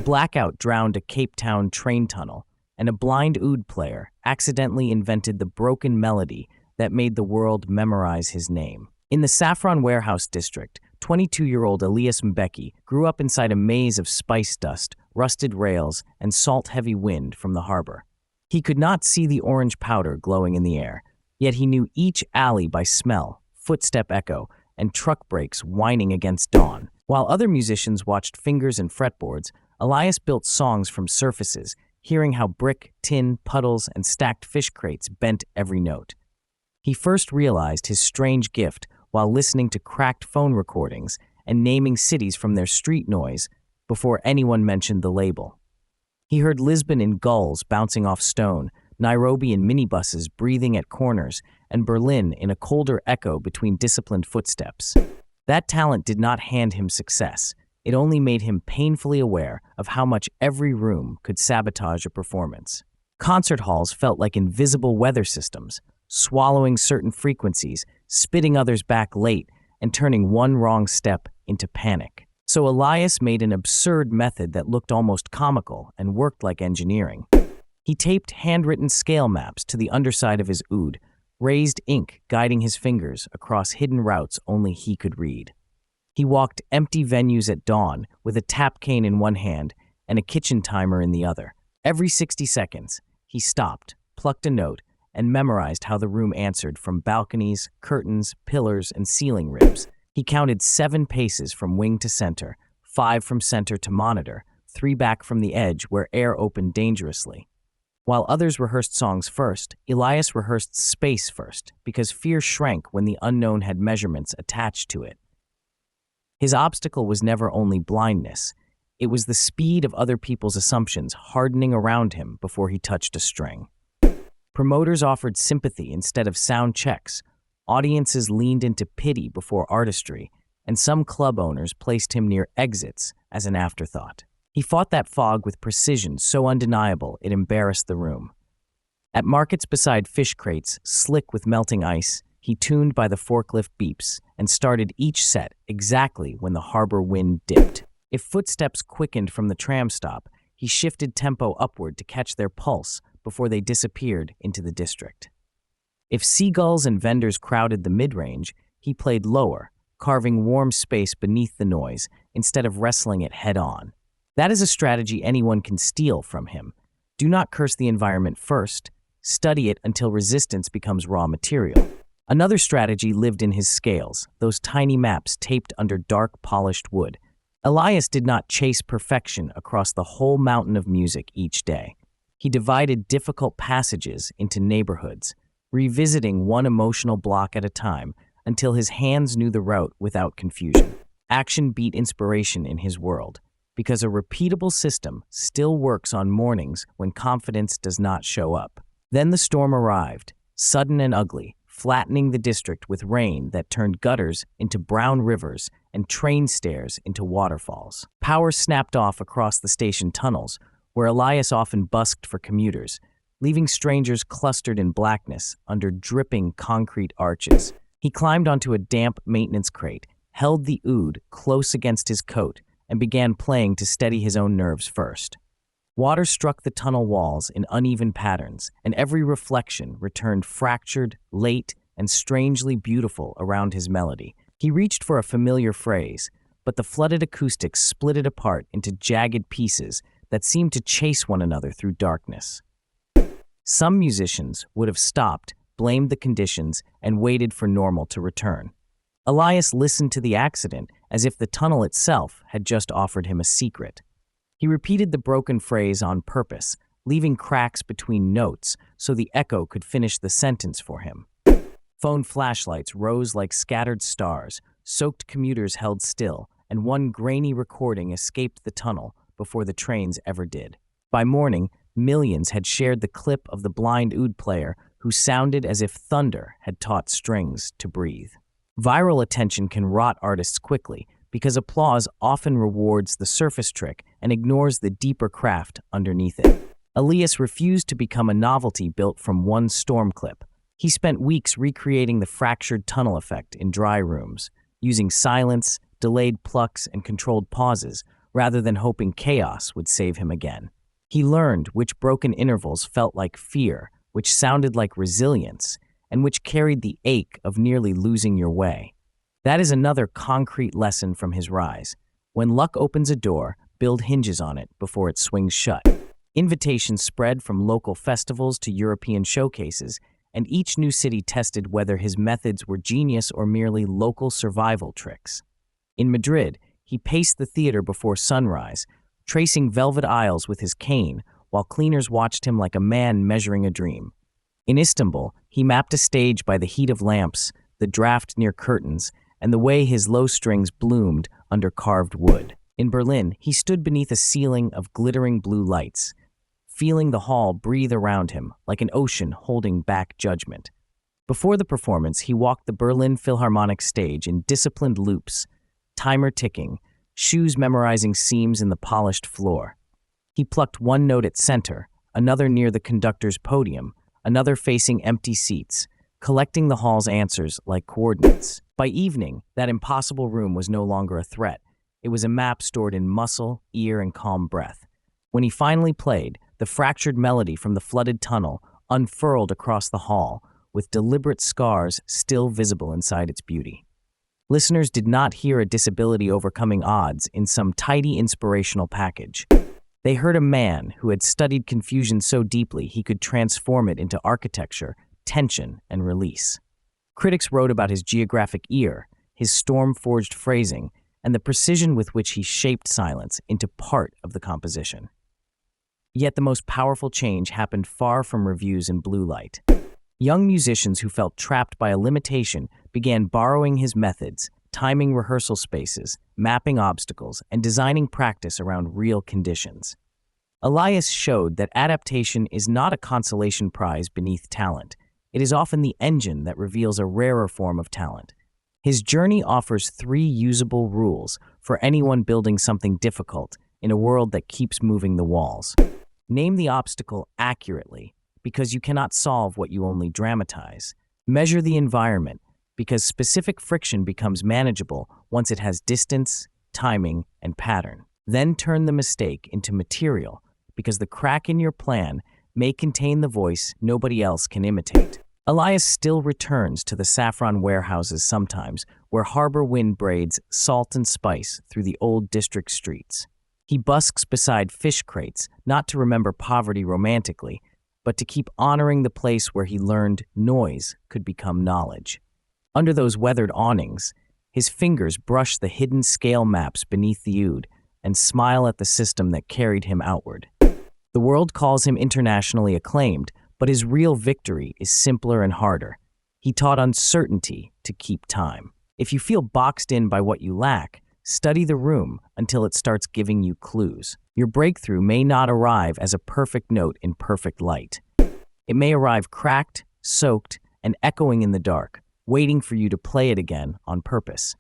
blackout drowned a Cape Town train tunnel, and a blind oud player accidentally invented the broken melody that made the world memorize his name. In the Saffron Warehouse district, 22-year-old Elias Mbeki grew up inside a maze of spice dust, rusted rails, and salt-heavy wind from the harbor. He could not see the orange powder glowing in the air, yet he knew each alley by smell, footstep echo, and truck brakes whining against dawn. While other musicians watched fingers and fretboards, Elias built songs from surfaces, hearing how brick, tin, puddles, and stacked fish crates bent every note. He first realized his strange gift while listening to cracked phone recordings and naming cities from their street noise before anyone mentioned the label. He heard Lisbon in gulls bouncing off stone, Nairobi in minibuses breathing at corners, and Berlin in a colder echo between disciplined footsteps. That talent did not hand him success. It only made him painfully aware of how much every room could sabotage a performance. Concert halls felt like invisible weather systems, swallowing certain frequencies, spitting others back late, and turning one wrong step into panic. So Elias made an absurd method that looked almost comical and worked like engineering. He taped handwritten scale maps to the underside of his oud, raised ink guiding his fingers across hidden routes only he could read. He walked empty venues at dawn with a tap cane in one hand and a kitchen timer in the other. Every 60 seconds, he stopped, plucked a note, and memorized how the room answered from balconies, curtains, pillars, and ceiling ribs. He counted 7 paces from wing to center, 5 from center to monitor, 3 back from the edge where air opened dangerously. While others rehearsed songs first, Elias rehearsed space first, because fear shrank when the unknown had measurements attached to it. His obstacle was never only blindness. It was the speed of other people's assumptions hardening around him before he touched a string. Promoters offered sympathy instead of sound checks. Audiences leaned into pity before artistry, and some club owners placed him near exits as an afterthought. He fought that fog with precision so undeniable it embarrassed the room. At markets beside fish crates, slick with melting ice, he tuned by the forklift beeps and started each set exactly when the harbor wind dipped. If footsteps quickened from the tram stop, he shifted tempo upward to catch their pulse before they disappeared into the district. If seagulls and vendors crowded the mid-range, he played lower, carving warm space beneath the noise instead of wrestling it head-on. That is a strategy anyone can steal from him. Do not curse the environment first. Study it until resistance becomes raw material. Another strategy lived in his scales, those tiny maps taped under dark, polished wood. Elias did not chase perfection across the whole mountain of music each day. He divided difficult passages into neighborhoods, revisiting one emotional block at a time until his hands knew the route without confusion. Action beat inspiration in his world, because a repeatable system still works on mornings when confidence does not show up. Then the storm arrived, sudden and ugly, flattening the district with rain that turned gutters into brown rivers and train stairs into waterfalls. Power snapped off across the station tunnels, where Elias often busked for commuters, leaving strangers clustered in blackness under dripping concrete arches. He climbed onto a damp maintenance crate, held the oud close against his coat, and began playing to steady his own nerves first. Water struck the tunnel walls in uneven patterns, and every reflection returned fractured, late, and strangely beautiful around his melody. He reached for a familiar phrase, but the flooded acoustics split it apart into jagged pieces that seemed to chase one another through darkness. Some musicians would have stopped, blamed the conditions, and waited for normal to return. Elias listened to the accident as if the tunnel itself had just offered him a secret. He repeated the broken phrase on purpose, leaving cracks between notes so the echo could finish the sentence for him. Phone flashlights rose like scattered stars, soaked commuters held still, and one grainy recording escaped the tunnel before the trains ever did. By morning, millions had shared the clip of the blind oud player who sounded as if thunder had taught strings to breathe. Viral attention can rot artists quickly because applause often rewards the surface trick and ignores the deeper craft underneath it. Elias refused to become a novelty built from one storm clip. He spent weeks recreating the fractured tunnel effect in dry rooms, using silence, delayed plucks, and controlled pauses, rather than hoping chaos would save him again. He learned which broken intervals felt like fear, which sounded like resilience, and which carried the ache of nearly losing your way. That is another concrete lesson from his rise. When luck opens a door, build hinges on it before it swings shut. Invitations spread from local festivals to European showcases, and each new city tested whether his methods were genius or merely local survival tricks. In Madrid, he paced the theater before sunrise, tracing velvet aisles with his cane, while cleaners watched him like a man measuring a dream. In Istanbul, he mapped a stage by the heat of lamps, the draft near curtains, and the way his low strings bloomed under carved wood. In Berlin, he stood beneath a ceiling of glittering blue lights, feeling the hall breathe around him like an ocean holding back judgment. Before the performance, he walked the Berlin Philharmonic stage in disciplined loops, timer ticking, shoes memorizing seams in the polished floor. He plucked one note at center, another near the conductor's podium, another facing empty seats, collecting the hall's answers like coordinates. By evening, that impossible room was no longer a threat. It was a map stored in muscle, ear, and calm breath. When he finally played, the fractured melody from the flooded tunnel unfurled across the hall, with deliberate scars still visible inside its beauty. Listeners did not hear a disability overcoming odds in some tidy inspirational package. They heard a man who had studied confusion so deeply he could transform it into architecture, tension, and release. Critics wrote about his geographic ear, his storm-forged phrasing, and the precision with which he shaped silence into part of the composition. Yet the most powerful change happened far from reviews in blue light. Young musicians who felt trapped by a limitation began borrowing his methods, timing rehearsal spaces, mapping obstacles, and designing practice around real conditions. Elias showed that adaptation is not a consolation prize beneath talent. It is often the engine that reveals a rarer form of talent. His journey offers 3 usable rules for anyone building something difficult in a world that keeps moving the walls. Name the obstacle accurately, because you cannot solve what you only dramatize. Measure the environment, because specific friction becomes manageable once it has distance, timing, and pattern. Then turn the mistake into material, because the crack in your plan may contain the voice nobody else can imitate. Elias still returns to the saffron warehouses sometimes, where harbor wind braids salt and spice through the old district streets. He busks beside fish crates, not to remember poverty romantically, but to keep honoring the place where he learned noise could become knowledge. Under those weathered awnings, his fingers brush the hidden scale maps beneath the oud and smile at the system that carried him outward. The world calls him internationally acclaimed, but his real victory is simpler and harder. He taught uncertainty to keep time. If you feel boxed in by what you lack, study the room until it starts giving you clues. Your breakthrough may not arrive as a perfect note in perfect light. It may arrive cracked, soaked, and echoing in the dark, waiting for you to play it again on purpose.